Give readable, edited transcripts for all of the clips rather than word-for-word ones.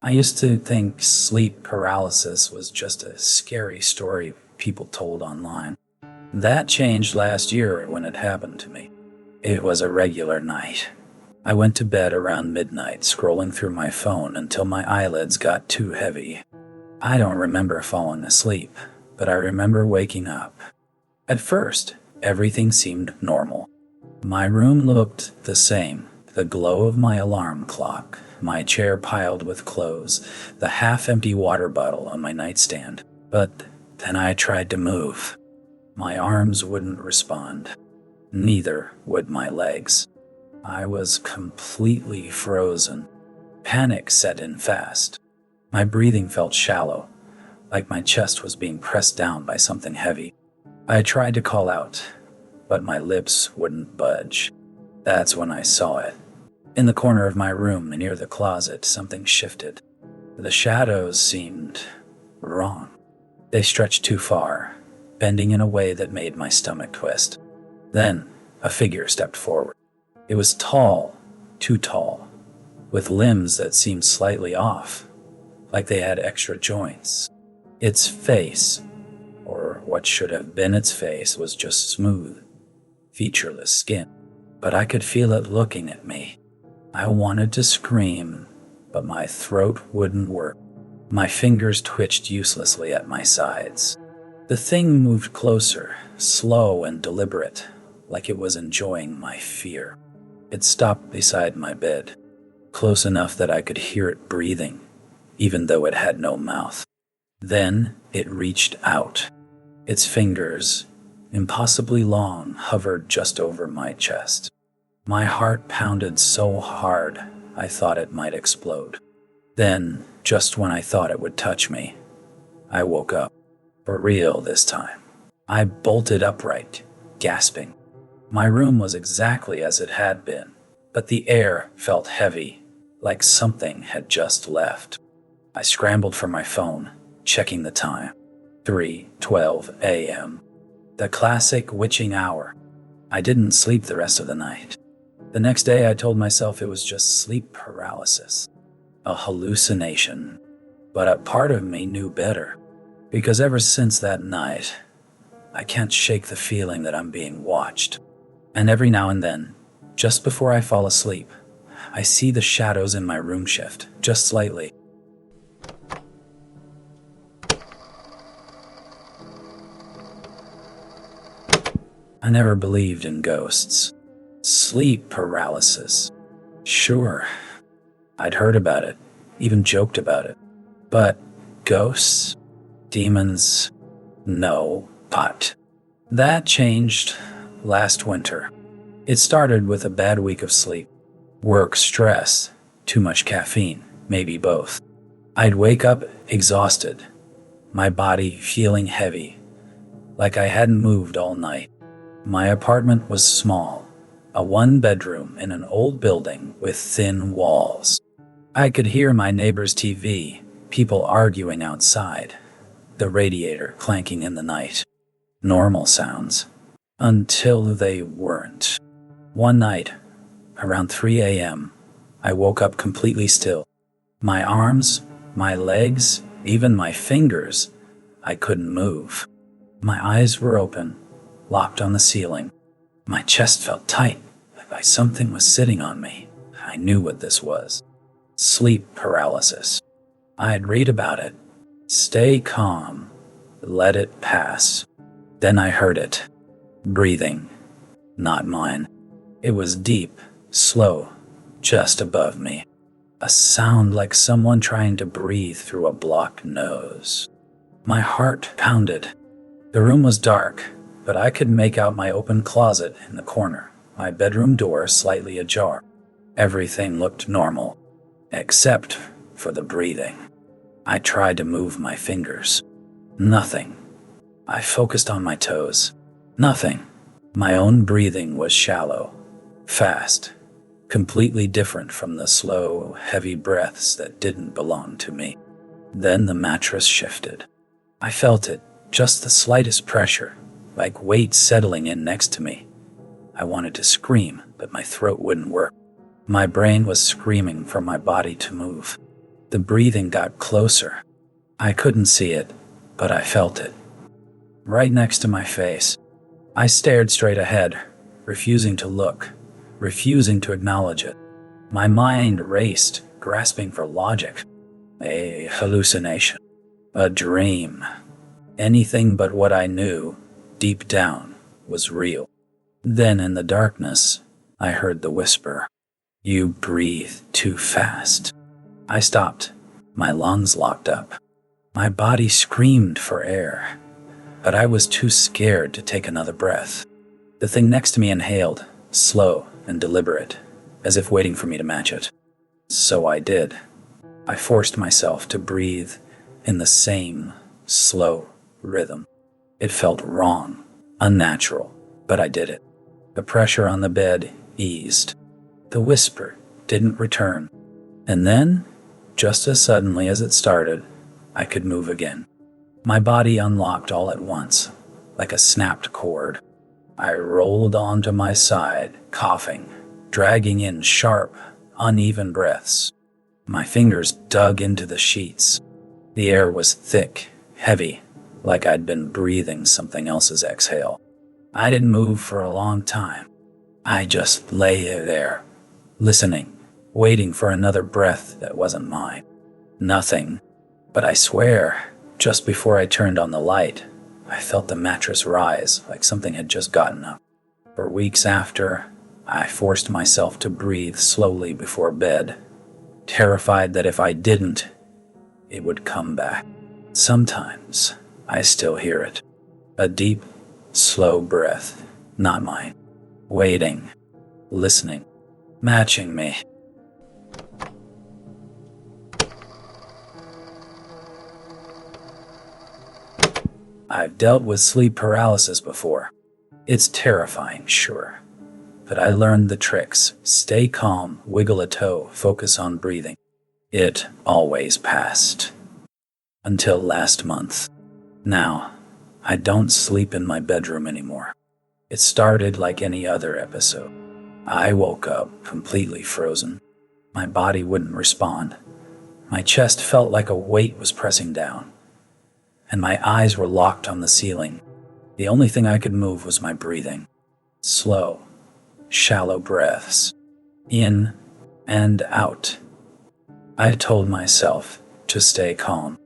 I used to think sleep paralysis was just a scary story people told online. That changed last year when it happened to me. It was a regular night. I went to bed around midnight, scrolling through my phone until my eyelids got too heavy. I don't remember falling asleep, but I remember waking up. At first, everything seemed normal. My room looked the same. The glow of my alarm clock, my chair piled with clothes, the half-empty water bottle on my nightstand. But then I tried to move. My arms wouldn't respond. Neither would my legs. I was completely frozen. Panic set in fast. My breathing felt shallow, like my chest was being pressed down by something heavy. I tried to call out, but my lips wouldn't budge. That's when I saw it. In the corner of my room near the closet, something shifted. The shadows seemed wrong. They stretched too far, bending in a way that made my stomach twist. Then, a figure stepped forward. It was tall, too tall, with limbs that seemed slightly off, like they had extra joints. Its face, or what should have been its face, was just smooth, featureless skin. But I could feel it looking at me. I wanted to scream, but my throat wouldn't work. My fingers twitched uselessly at my sides. The thing moved closer, slow and deliberate, like it was enjoying my fear. It stopped beside my bed, close enough that I could hear it breathing, even though it had no mouth. Then it reached out. Its fingers, impossibly long, hovered just over my chest. My heart pounded so hard, I thought it might explode. Then, just when I thought it would touch me, I woke up. For real this time. I bolted upright, gasping. My room was exactly as it had been, but the air felt heavy, like something had just left. I scrambled for my phone, checking the time. 3:12 a.m. The classic witching hour. I didn't sleep the rest of the night. The next day I told myself it was just sleep paralysis, a hallucination. But a part of me knew better, because ever since that night, I can't shake the feeling that I'm being watched. And every now and then, just before I fall asleep, I see the shadows in my room shift, just slightly. I never believed in ghosts. Sleep paralysis. Sure, I'd heard about it, even joked about it. But ghosts? Demons? No, but that changed last winter. It started with a bad week of sleep. Work stress, too much caffeine, maybe both. I'd wake up exhausted, my body feeling heavy, like I hadn't moved all night. My apartment was small, a one-bedroom in an old building with thin walls. I could hear my neighbor's TV, people arguing outside, the radiator clanking in the night. Normal sounds. Until they weren't. One night, around 3 a.m., I woke up completely still. My arms, my legs, even my fingers, I couldn't move. My eyes were open, locked on the ceiling. My chest felt tight, like something was sitting on me. I knew what this was. Sleep paralysis. I'd read about it. Stay calm. Let it pass. Then I heard it. Breathing. Not mine. It was deep, slow, just above me. A sound like someone trying to breathe through a blocked nose. My heart pounded. The room was dark, but I could make out my open closet in the corner, my bedroom door slightly ajar. Everything looked normal, except for the breathing. I tried to move my fingers. Nothing. I focused on my toes. Nothing. My own breathing was shallow, fast, completely different from the slow, heavy breaths that didn't belong to me. Then the mattress shifted. I felt it, just the slightest pressure, like weight settling in next to me. I wanted to scream, but my throat wouldn't work. My brain was screaming for my body to move. The breathing got closer. I couldn't see it, but I felt it. Right next to my face. I stared straight ahead, refusing to look, refusing to acknowledge it. My mind raced, grasping for logic. A hallucination. A dream. Anything but what I knew, deep down, was real. Then in the darkness, I heard the whisper. You breathe too fast. I stopped. My lungs locked up. My body screamed for air, but I was too scared to take another breath. The thing next to me inhaled, slow and deliberate, as if waiting for me to match it. So I did. I forced myself to breathe in the same slow rhythm. It felt wrong, unnatural, but I did it. The pressure on the bed eased. The whisper didn't return. And then, just as suddenly as it started, I could move again. My body unlocked all at once, like a snapped cord. I rolled onto my side, coughing, dragging in sharp, uneven breaths. My fingers dug into the sheets. The air was thick, heavy, like I'd been breathing something else's exhale. I didn't move for a long time. I just lay there, listening, waiting for another breath that wasn't mine. Nothing. But I swear, just before I turned on the light, I felt the mattress rise like something had just gotten up. For weeks after, I forced myself to breathe slowly before bed, terrified that if I didn't, it would come back. Sometimes, I still hear it. A deep, slow breath, not mine. Waiting, listening, matching me. I've dealt with sleep paralysis before. It's terrifying, sure. But I learned the tricks. Stay calm, wiggle a toe, focus on breathing. It always passed. Until last month. Now, I don't sleep in my bedroom anymore. It started like any other episode. I woke up completely frozen. My body wouldn't respond. My chest felt like a weight was pressing down, and my eyes were locked on the ceiling. The only thing I could move was my breathing. Slow, shallow breaths, in and out. I told myself to stay calm.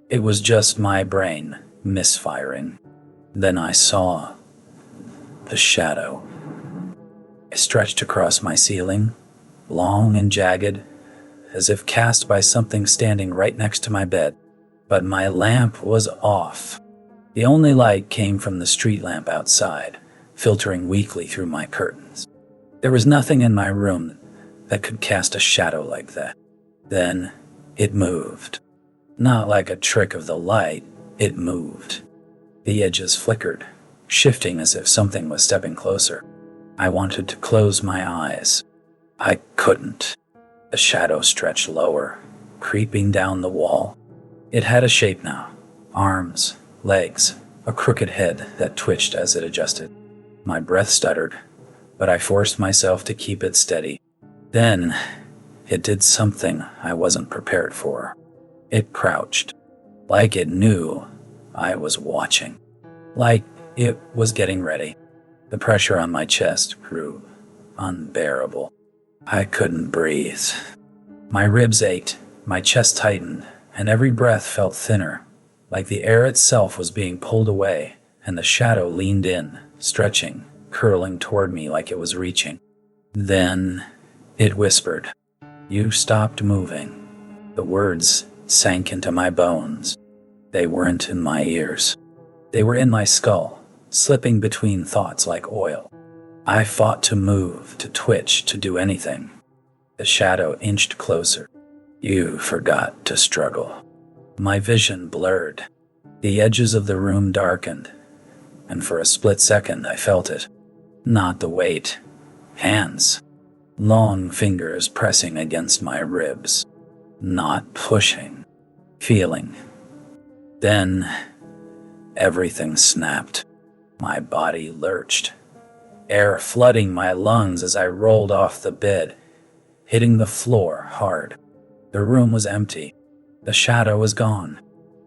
It was just my brain misfiring. Then I saw the shadow. It stretched across my ceiling, long and jagged, as if cast by something standing right next to my bed. But my lamp was off. The only light came from the street lamp outside, filtering weakly through my curtains. There was nothing in my room that could cast a shadow like that. Then it moved. Not like a trick of the light, it moved. The edges flickered, shifting as if something was stepping closer. I wanted to close my eyes. I couldn't. The shadow stretched lower, creeping down the wall. It had a shape now. Arms, legs, a crooked head that twitched as it adjusted. My breath stuttered, but I forced myself to keep it steady. Then, it did something I wasn't prepared for. It crouched, like it knew I was watching, like it was getting ready. The pressure on my chest grew unbearable. I couldn't breathe. My ribs ached, my chest tightened, and every breath felt thinner, like the air itself was being pulled away, and the shadow leaned in, stretching, curling toward me like it was reaching. Then it whispered, "You stopped moving." The words sank into my bones. They weren't in my ears. They were in my skull, slipping between thoughts like oil. I fought to move, to twitch, to do anything. The shadow inched closer. You forgot to struggle. My vision blurred. The edges of the room darkened, and for a split second I felt it. Not the weight. Hands. Long fingers pressing against my ribs. Not pushing. Feeling. Then, everything snapped. My body lurched. Air flooding my lungs as I rolled off the bed, hitting the floor hard. The room was empty. The shadow was gone,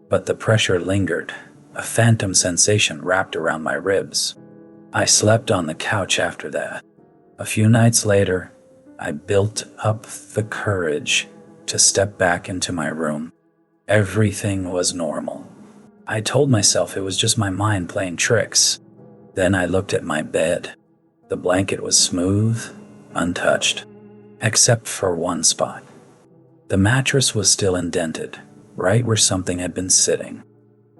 but the pressure lingered. A phantom sensation wrapped around my ribs. I slept on the couch after that. A few nights later, I built up the courage to step back into my room. Everything was normal. I told myself it was just my mind playing tricks. Then I looked at my bed. The blanket was smooth, untouched, except for one spot. The mattress was still indented, right where something had been sitting.